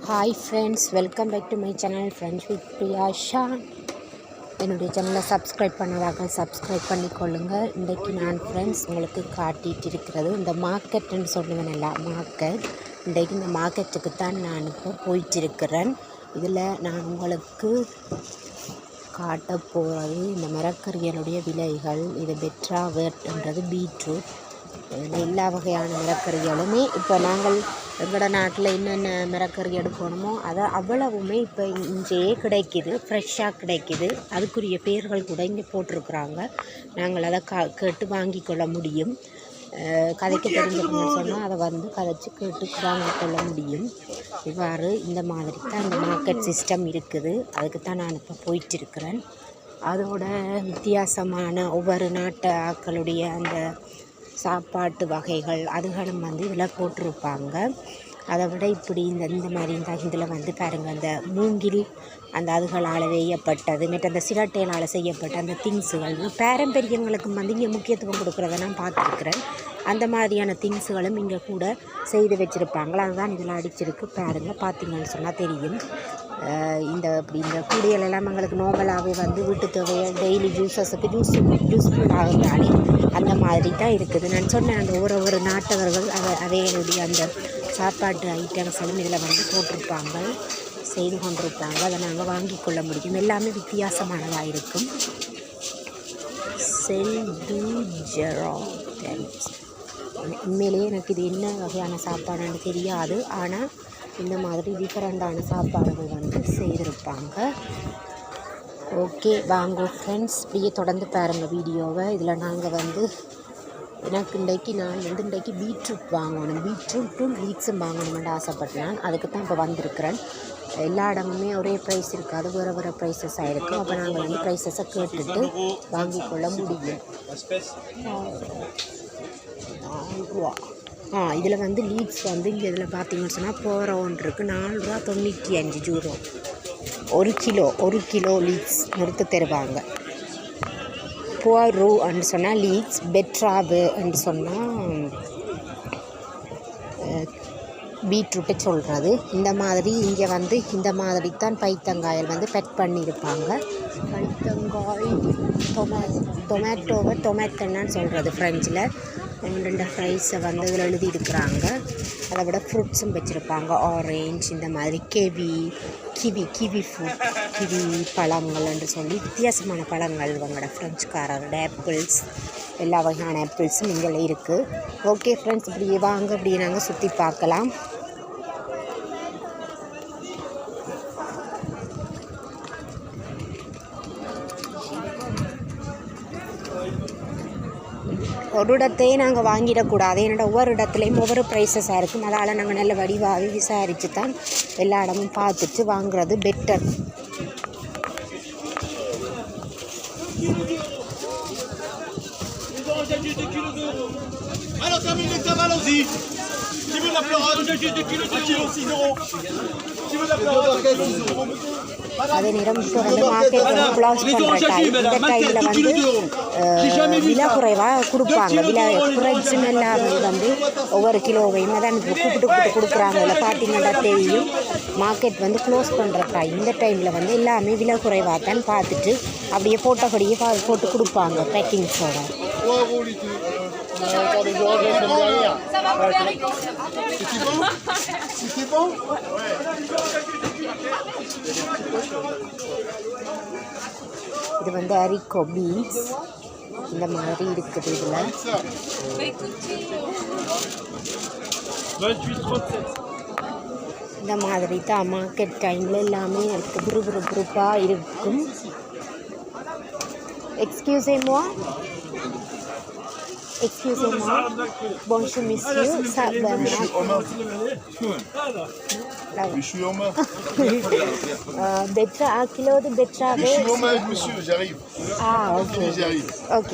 Hi friends, welcome back to my channel friends with Priyasha. என்னுடைய சேனலை subscribe பண்ணதாக subscribe பண்ணிக்கொள்ளுங்கள். இன்றைக்கு நான் ஃப்ரெண்ட்ஸ் உங்களுக்கு காட்டிகிட்டு இருக்கிறது இந்த மார்க்கெட்டுன்னு சொல்லுவேன். நல்லா மார்க்கெட். இன்றைக்கு இந்த மார்க்கெட்டுக்கு தான் நான் இப்போ போயிட்டுருக்கிறேன். இதில் நான் உங்களுக்கு காட்ட போகிறது இந்த மரக்கறிகளுடைய விலைகள். இது பெட்ரா வேர்ட்ன்றது பீட்ரூட், எல்லா வகையான மரக்கறிகளுமே இப்போ நாங்கள் எங்களோட நாட்டில் என்னென்ன மரக்கறி எடுக்கணுமோ அதை அவ்வளவுமே இப்போ இங்கேயே கிடைக்கிது, ஃப்ரெஷ்ஷாக கிடைக்கிது. அதுக்குரிய பேர்கள் கூட இங்கே போட்டிருக்குறாங்க. நாங்கள் அதை கேட்டு வாங்கி கொள்ள முடியும். கதைக்கு தெரிஞ்சுக்கணும்னு சொன்னால் அதை வந்து கதைச்சி கேட்டு வாங்கி கொள்ள முடியும். இவ்வாறு இந்த மாதிரி தான் இந்த மார்க்கெட் சிஸ்டம் இருக்குது. அதுக்கு தான் நான் இப்போ போயிட்டுருக்கிறேன். அதோட வித்தியாசமான ஒவ்வொரு நாட்டு ஆக்களுடைய அந்த சாப்பாட்டு வகைகள் அதுகளும் வந்து இதில் போட்டிருப்பாங்க. அதை விட இப்படி இந்த மாதிரி இதில் வந்து பாருங்கள், அந்த மூங்கில் அந்த அதுகளால் வேயப்பட்டது மற்ற அந்த சிரட்டைகளால் செய்யப்பட்ட அந்த திங்ஸுகள் பாரம்பரியங்களுக்கும் வந்து இங்கே முக்கியத்துவம் கொடுக்குறத நான் பார்த்துருக்குறேன். அந்த மாதிரியான திங்ஸுகளும் இங்கே கூட செய்து வச்சுருப்பாங்களா. அதுதான் இதில் அடிச்சிருக்கு பாருங்கள். பார்த்திங்கன்னு சொன்னால் தெரியும். இந்த கூடியல் எல்லாம் எங்களுக்கு நார்மலாகவே வந்து வீட்டு தேவையை டெய்லி யூஸஸுக்கு யூஸ்ஃபுல் ஆகுதானே, அந்த மாதிரி தான் இருக்குது. நான் சொன்னேன் அந்த ஒவ்வொரு நாட்டவர்கள் அவைகளுடைய அந்த சாப்பாட்டு ஐட்டம்ஸும் இதில் வந்து போட்டிருப்பாங்க, செய்து கொண்டிருப்பாங்க. அதை நாங்கள் வாங்கி கொள்ள முடியும். எல்லாமே வித்தியாசமானதாக இருக்கும். உண்மையிலேயே எனக்கு இது என்ன வகையான சாப்பாடுன்னு தெரியாது. ஆனால் இந்த மாதிரி டிஃப்ரெண்டான சாப்பாடுகள் வந்து செய்திருப்பாங்க. ஓகே, வாங்க ஃப்ரெண்ட்ஸ், இப்படியே தொடர்ந்து பாருங்கள் வீடியோவை. இதில் நாங்கள் வந்து இன்றைக்கி பீட்ரூட் வாங்கணும், பீட்ரூட்டும் லீக்ஸும் வாங்கணுமென்று ஆசைப்பட்டேன். அதுக்கு தான் இப்போ வந்திருக்கிறேன். எல்லா இடமுமே ஒரே ப்ரைஸ் இருக்காது, வேறு ப்ரைஸஸ் ஆகிருக்கும். அப்போ நாங்கள் வந்து ப்ரைஸஸை கேட்டுட்டு வாங்கி கொள்ள முடியும். இதில் வந்து லீக்ஸ் வந்து இங்கே இதில் பார்த்தீங்கன்னு சொன்னால் போகிறோன்னு இருக்குது. 4.95 யூரோ ஒரு கிலோ லீக்ஸ் நிறுத்து தருவாங்க. போரூ என்று சொன்னால் லீக்ஸ், பெட்ராவு என்று சொன்னால் பீட்ரூட்டை சொல்கிறது. இந்த மாதிரி இங்கே வந்து இந்த மாதிரி தான் பைத்தங்காயில் வந்து பெட் பண்ணியிருப்பாங்க. பைத்தங்காய் டொமேட்டோன்னு சொல்கிறது ஃப்ரெஞ்சில். 2 ஃப்ரைஸை வந்து இதில் எழுதியிருக்கிறாங்க. அதை விட ஃப்ரூட்ஸும் வச்சுருப்பாங்க. ஆரேஞ்ச், இந்த மாதிரி கிவி ஃப்ரூட், கிவி பழங்கள் என்று சொல்லி வித்தியாசமான பழங்கள் இவங்களோட ஃப்ரெஞ்சுக்காரரோட ஆப்பிள்ஸ், எல்லா வகையான ஆப்பிள்ஸும் இங்கே இருக்குது. ஓகே ஃப்ரெண்ட்ஸ், இப்படியே வாங்க, இப்படியே நாங்கள் சுற்றி பார்க்கலாம். ஒரு இடத்தையே நாங்கள் வாங்கிடக்கூடாது. என்னோட ஒவ்வொரு இடத்துலையும் ஒவ்வொரு ப்ரைஸஸாக இருக்கும். அதால் நாங்கள் நல்ல வடிவாகவே விசாரித்து தான் எல்லா இடமும் பார்த்துட்டு வாங்குறது பெட்டர். அதே நேரம் இப்போ வந்து மார்க்கெட் வந்து க்ளோஸ் பண்ணுற டைம். இந்த டைமில் வந்து விலை குறைவாக கொடுப்பாங்க. விலை குறைச்சுன்னு எல்லாமே வந்து ஒவ்வொரு கிலோவையும் அதான் கூப்பிட்டு கொடுக்குறாங்க. இல்லை பார்த்தீங்கன்னா தெரியும், மார்க்கெட் வந்து க்ளோஸ் பண்ணுற டைம். இந்த டைமில் வந்து எல்லாமே விலை குறைவாக தான் பார்த்துட்டு அப்படியே போட்டபடியே போட்டு கொடுப்பாங்க பேக்கிங்ஸோட. இது வந்து அரிக்கோ பீன்ஸ் இந்த மாதிரி இருக்குது. இதில் இந்த மாதிரி தான் மார்க்கெட் டைமில் எல்லாமே இருக்குது. குரூப்பாக இருக்கும். Excusez-moi, bonjour monsieur. Betra, un kilo de betterave. Je suis au match, monsieur, j'arrive. Ok.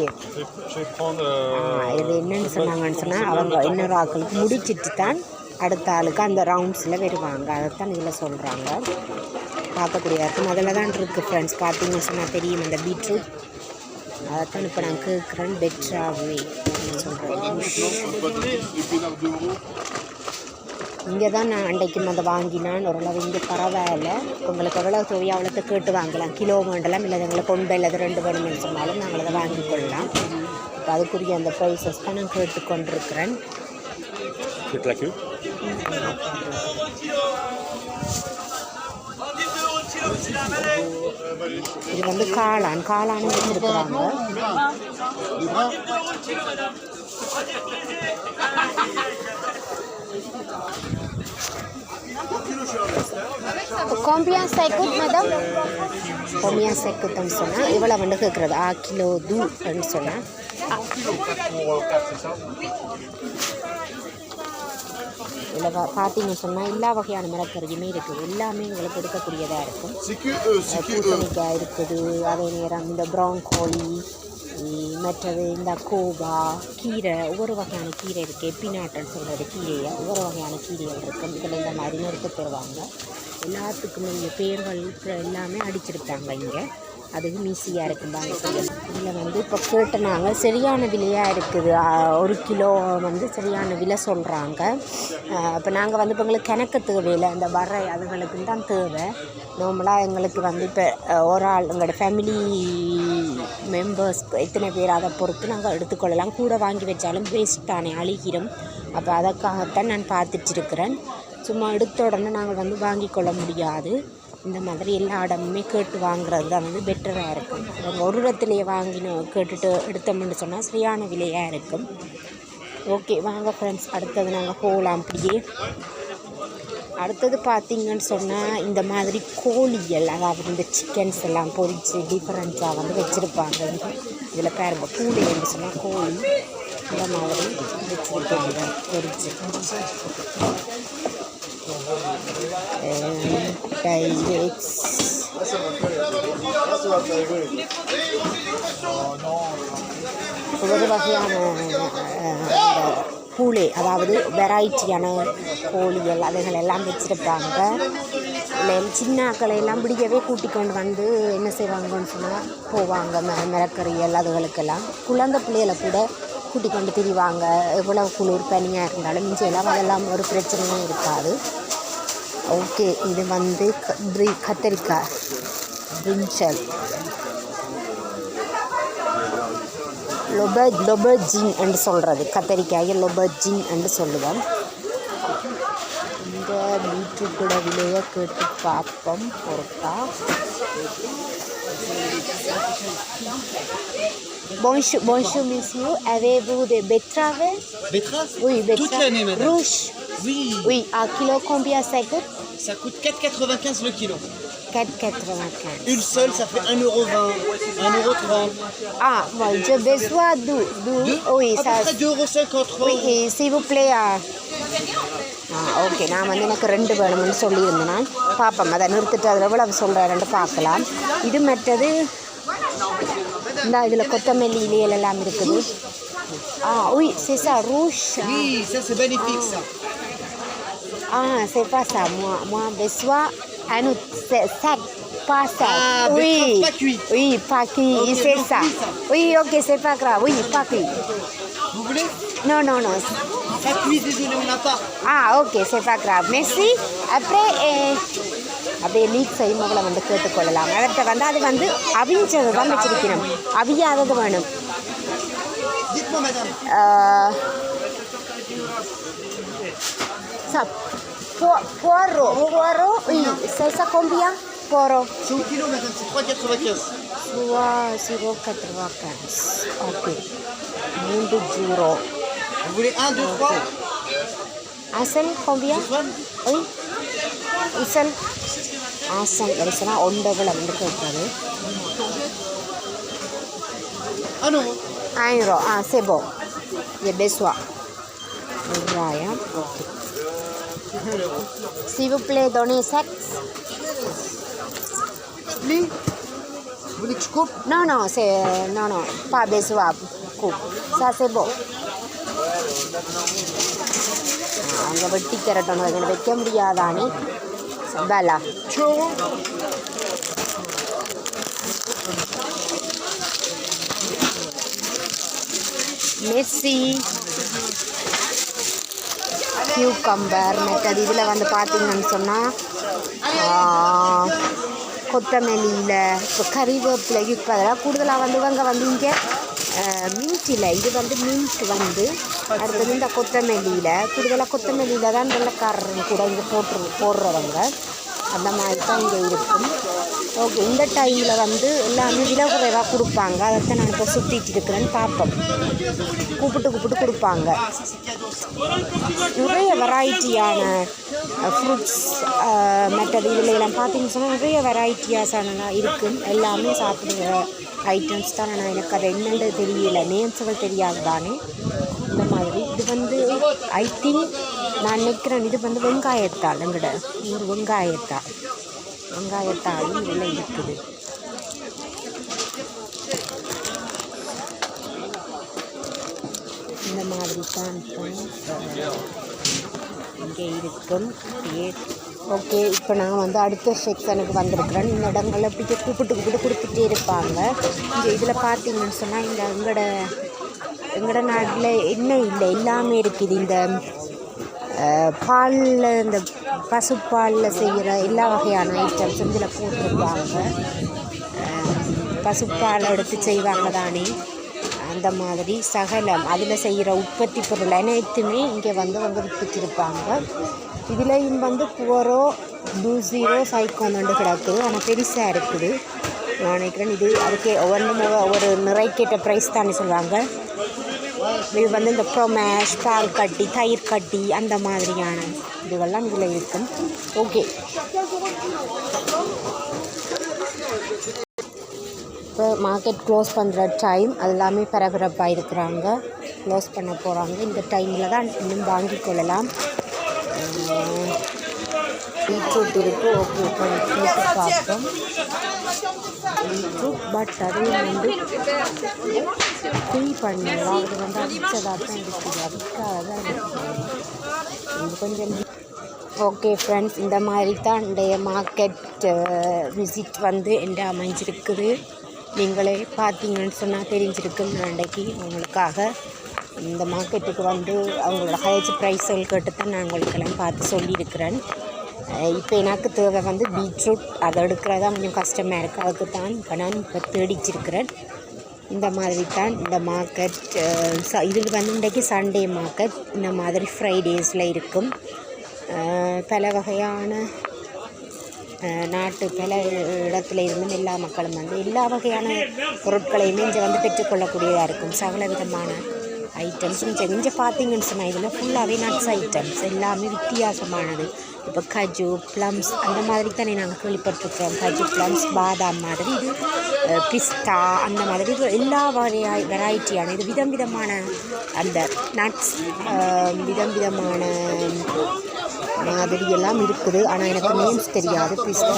Je vais prendre. இது என்னன்னு சொன்னாங்கன்னு சொன்னால் அவங்க இன்னொரு ஆக்களுக்கு முடிச்சிட்டு தான் அடுத்த ஆளுக்கு அந்த ரவுண்ட்ஸில் வருவாங்க. அதைத்தான் இதில் சொல்கிறாங்க. பார்க்கக்கூடிய இருக்கும். அதில் தான் இருக்குது ஃப்ரெண்ட்ஸ். பார்த்தீங்கன்னு சொன்னால் தெரியும் அந்த பீட்ரூட். அதைத்தான் இப்போ நான் கேட்குறேன். பெட்ராவே சொல்கிறேன். இங்கே தான் நான் அன்றைக்கும் அதை வாங்கினான். ஓரளவு இங்கே பரவாயில்ல. உங்களுக்கு எவ்வளோ தேவையோ அவ்வளோத்தை கேட்டு வாங்கலாம். கிலோ வேண்டலாம், இல்லை எங்களுக்கு ஒன்று அல்லது 2 வேணும்னு சொன்னாலும் நாங்கள் அதை வாங்கி கொள்ளலாம். இப்போ அதுக்குரிய அந்த ப்ரைஸஸ் தான் நான் கேட்டுக்கொண்டிருக்கிறேன். இது வந்து காளானும் வச்சுருக்குறாங்க. Combien ça coûte, madame? Combien ça coûte ன்னு சொன்னால் இவ்வளோ வந்து கேட்குறது கிலோ தூன்னு சொன்னால் இதில் பார்த்தீங்கன்னு சொன்னால் எல்லா வகையான மிளகறியுமே இருக்குது. எல்லாமே உங்களுக்கு எடுக்கக்கூடியதாக இருக்கும். பூசணிக்காய் இருக்குது, அதே நேரம் இந்த ப்ரௌன் கோழி, மற்றது இந்த கோவா கீரை, ஒவ்வொரு வகையான கீரை இருக்குது. எப்பிநாட்டுன்னு சொல்கிறது கீரையை, ஒவ்வொரு வகையான கீரைகள் இருக்கும். இதில் இந்த மாதிரி நிறுத்த தருவாங்க. எல்லாத்துக்குமே இந்த பேர்கள் எல்லாமே அடிச்சிருக்காங்க. இங்கே அதுக்கு ஈஸியாக இருக்கும்பாங்க. இதில் வந்து இப்போ கேட்டனாங்க சரியான விலையாக இருக்குது. 1 கிலோ வந்து சரியான விலை சொல்கிறாங்க. இப்போ நாங்கள் வந்து இப்போ எங்களுக்கு கணக்கு தேவையில்லை, இந்த வர அதுகளுக்கு தான் தேவை. நார்மலாக எங்களுக்கு வந்து இப்போ ஒரு ஆள் எங்களோட ஃபேமிலி மெம்பர்ஸ் எத்தனை பேர் அதை பொறுத்து நாங்கள் எடுத்துக்கொள்ளலாம். கூட வாங்கி வச்சாலும் வேஸ்ட் தானே, அழுகிடும். அப்போ அதற்காகத்தான் நான் பார்த்துட்ருக்கிறேன். சும்மா எடுத்த உடனே நாங்கள் வந்து வாங்கி கொள்ள முடியாது. இந்த மாதிரி எல்லா இடமுமே கேட்டு வாங்குறது தான் வந்து பெட்டராக இருக்கும். ஒரு இடத்துலையே கேட்டுட்டு எடுத்தோம்னு சொன்னால் சரியான விலையாக இருக்கும். ஓகே வாங்க ஃப்ரெண்ட்ஸ், அடுத்தது நாங்கள் போகலாம். அப்படியே அடுத்தது பார்த்திங்கன்னு சொன்னால் இந்த மாதிரி கோழிகள், அதாவது இந்த சிக்கன்ஸ் எல்லாம் பொரித்து டிஃப்ரெண்ட்ஸாக வந்து வச்சுருப்பாங்க. இதில் பாருங்க கூடைன்னு சொன்னால் கோழி இந்த மாதிரி வச்சுருப்பாங்க பொரிச்சு. டைரெக்ஸ் ஒவ்வொரு வகையான கூளை, அதாவது வெரைட்டியான கோழிகள் அதுகள் எல்லாம் வச்சுருப்பாங்க. இல்லை சின்னாக்களை எல்லாம் பிடிக்கவே கூட்டிக் கொண்டு வந்து என்ன செய்வாங்கன்னு சொன்னால் போவாங்க. மிளகறிகள் அதுகளுக்கெல்லாம் குழந்தை பிள்ளைகளை கூட கூட்டிக் கொண்டு திரிவாங்க. எவ்வளவு குளிர் பனியாக இருந்தாலும் மிஞ்செல்லாம் அதெல்லாம் ஒரு பிரச்சனையும் இருக்காது. ஓகே, இது வந்து கத்திரிக்காய் பிரிஞ்சல் லொபர்ஜின் என்று சொல்கிறது. கத்திரிக்காயை லொபர்ஜின் என்று சொல்லுவோம். இந்த பீட்ரூட்டோட விலையை கேட்டு பார்ப்போம் பொறுத்தா. Bonjour monsieur, avez-vous des betteraves? Betteraves? Oui, betteraves. Toute l'année, madame. Rouge? Oui. Oui, à kilo combien ça coûte? Ça coûte 4,95 le kilo. 4,95. Une seule, ça fait 1,20 €, 1,30 €. Ah, bon, j'ai besoin d'où? Oui, à ça. peu près 2,50 €. Oui, et s'il vous plaît. Okay, நான் வந்து எனக்கு 2 வேணும்னு சொல்லியிருந்தேன். நான் பார்ப்போம், அதை நிறுத்திட்டு அதில் எவ்வளவு சொல்கிறாருன்னு பார்க்கலாம். இது மற்றது இந்த இதில் கொத்தமல்லி இலைகள் எல்லாம் இருக்குது. Oui, c'est ça, rouge. Oui, ça c'est bénéfique ça. C'est pas ça, moi besoin un autre sac, pas ça. Oui, pas cuit. Oui, pas cuit, Okay, c'est non, ça. cuit, ça. Oui, ok, c'est pas grave, oui, pas cuit. Vous voulez? Non. Ça cuit, désolé, on n'a pas. Ok, c'est pas grave, merci. Après, அப்படியே league செய்முகளை வந்து கேட்டுக்கொள்ளலாம். அதற்கு வந்து அது வந்து அவிஞ்சது தான் வச்சிருக்கணும், அவியாதது வேணும். Dites-moi madame. Ça, poireau, oui, c'est ça combien? Poireau. C'est au kilo madame, c'est 3,95. 0,95. Ok. 3 euros. Vous voulez 1, 2, 3? Un seul combien? Oui. Un seul. Un seul. Elle sera on double à me faire. 1 euro. 1 euro. C'est bon. J'ai besoin. Voilà. Ok. S'il vous plaît, donnez 7. Plus? Vous voulez que je coupe? Non, c'est... Non, pas besoin. Coupe. Ça, c'est bon. அங்கே வெட்டி கரட்டணும், அதில் வைக்க முடியாதானே. வேலா Messi cucumber மற்றது இதில் வந்து பார்த்தீங்கன்னு சொன்னால் கொத்தமல்லியில் இப்போ கறிவேப்பிலைக்கு பதிலாக கூடுதலாக வந்து இவங்க வந்து இங்கே மின்ட் இல்லை, இது வந்து மின்ட் வந்து அடுத்தது இந்த கொத்தமல்லியில் கூடுதலாக கொத்தமல்லியில் தான் வெள்ளைக்காரரும் கூட இங்கே போடுறவங்க அந்த மாதிரி தான் இங்கே இருக்கும். ஓகே, இந்த டைமில் வந்து எல்லாமே விலை குறைவாக கொடுப்பாங்க. அதைத்தான் நான் இப்போ சுற்றிட்டு இருக்கிறேன்னு பார்ப்போம். கூப்பிட்டு கொடுப்பாங்க. நிறைய வெரைட்டியான ஃப்ரூட்ஸ் மற்றது இதில் எல்லாம் பார்த்தீங்கன்னு சொன்னால் நிறைய வெரைட்டியாஸானலாம் இருக்கும். எல்லாமே சாப்பிடுற ஐட்டம்ஸ் தான். நான் எனக்கு அது என்னென்னு தெரியல, நேம்ஸுகள் தெரியாது தானே. இந்த மாதிரி இது வந்து ஐ திங்க் நான் நினைக்கிறேன் இது வந்து வெங்காயத்தாள், எங்கட ஒரு வெங்காயத்தாளும் இதில் இருக்குது. இந்த மாதிரி தான் இங்கே இருக்கும். ஓகே, இப்போ நான் வந்து அடுத்த செக்ஷனுக்கு வந்திருக்கிறேன். இந்த இடங்களில் இப்படி கூப்பிட்டு கொடுத்துட்டே இருப்பாங்க. இங்கே இதில் பார்த்தீங்கன்னு சொன்னால் இந்த எங்களோட நாட்டில் என்ன இல்லை எல்லாமே இருக்குது. இந்த பாலில் இந்த பசுப்பாலில் செய்கிற எல்லா வகையான ஐட்டம்ஸ் இதில் போட்டிருப்பாங்க. பசுப்பால் எடுத்து செய்வாங்க தானே, அந்த மாதிரி சகலம் அதில் செய்கிற உற்பத்தி பொருள் அனைத்துமே இங்கே வந்து அவங்க விற்றுச்சிருப்பாங்க. இதுலேயும் வந்து புவரோ 20 சைக்கோன்னு கிடக்குது. ஆனால் பெருசாக இருக்குது. நான் நினைக்கிறேன் இது அதுக்கே ஒரு நிறைக்கேற்ற ப்ரைஸ் தானே சொல்லுவாங்க. இது வந்து இந்த ப்ரோமேஷ், பால் கட்டி, தயிர் கட்டி அந்த மாதிரியான இதுவெல்லாம் இதில் இருக்கும். ஓகே, இப்போ மார்க்கெட் க்ளோஸ் பண்ணுற டைம் அது எல்லாமே பரபரப்பாக இருக்கிறாங்க. க்ளோஸ் பண்ண போகிறாங்க. இந்த டைமில் தான் இன்னும் வாங்கி கொள்ளலாம். பீட்ரூட் இருக்குது. ஓகே, இப்போ பீட்ரூட் பார்ப்போம். பீட்ரூட் பட் அதுவும் வந்து ஃப்ரீ பண்ணலாம். அது வந்து அடித்ததாக தான் இருக்குது, அதுக்காக தான் இருக்குது கொஞ்சம். ஓகே ஃப்ரெண்ட்ஸ், இந்த மாதிரி தான் இன்றைய மார்க்கெட் விசிட் வந்து என்ன அமைஞ்சிருக்குது. நீங்களே பார்த்தீங்கன்னு சொன்னால் தெரிஞ்சிருக்கும். இன்றைக்கு உங்களுக்காக இந்த மார்க்கெட்டுக்கு வந்து அவங்களோட ஹையஸ்ட் ப்ரைஸ்கள் கேட்டு தான் நான் உங்களுக்கெல்லாம் பார்த்து சொல்லியிருக்கிறேன். இப்போ எனக்கு தேவை வந்து பீட்ரூட், அதை எடுக்கிறதா கொஞ்சம் கஷ்டமாக இருக்குது. அதுக்கு தான் இப்போ நான் இப்போ தேடிச்சிருக்கிறேன். இந்த மாதிரி தான் இந்த மார்க்கெட். இது வந்து இன்றைக்கு சண்டே மார்க்கெட். இந்த மாதிரி ஃப்ரைடேஸில் இருக்கும். பல வகையான நாட்டு பல இடத்துல இருந்தும் எல்லா மக்களும் வந்து எல்லா வகையான பொருட்களையுமே இங்கே வந்து பெற்றுக்கொள்ளக்கூடியதாக இருக்கும். சகல விதமான ஐட்டம்ஸ் இங்கே பார்த்தீங்கன்னு சொன்னால் இதில் ஃபுல்லாகவே நட்ஸ் ஐட்டம்ஸ் எல்லாமே வித்தியாசமானது. இப்போ கஜு, ப்ளம்ஸ் அந்த மாதிரி தானே நாங்கள் கேள்விப்பட்டிருக்கிறோம். கஜு, ப்ளம்ஸ், பாதாம் மாதிரி. இது பிஸ்தா அந்த மாதிரி எல்லா வெரைட்டியான இது விதமான அந்த நட்ஸ் விதமான மாதிரி எல்லாம் இருக்குது. ஆனால் எனக்கு நேம்ஸ் தெரியாது. பிஸ்தா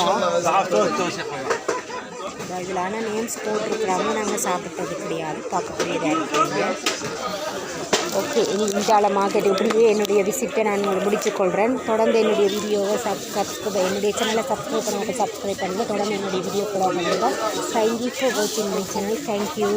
இதில் ஆனால் நேம்ஸ் போட்டிருக்கிறாங்க. நாங்கள் சாப்பிட்டது கிடையாது, பார்க்கக்கூடியதாக இருக்குங்க. ஓகே, இனி இந்த மார்க்கெட் இப்படியே என்னுடைய விசிட்டை நான் முடித்துக்கொள்கிறேன். தொடர்ந்து என்னுடைய வீடியோவை என்னுடைய சேனலை சப்ஸ்கிரைப் பண்ணாமல் சப்ஸ்கிரைப் பண்ணுங்கள். தொடர்ந்து என்னுடைய வீடியோ கூட பண்ணுங்கள். தேங்க்யூ ஃபார் வாட்சிங் மை சேனல். தேங்க்யூ.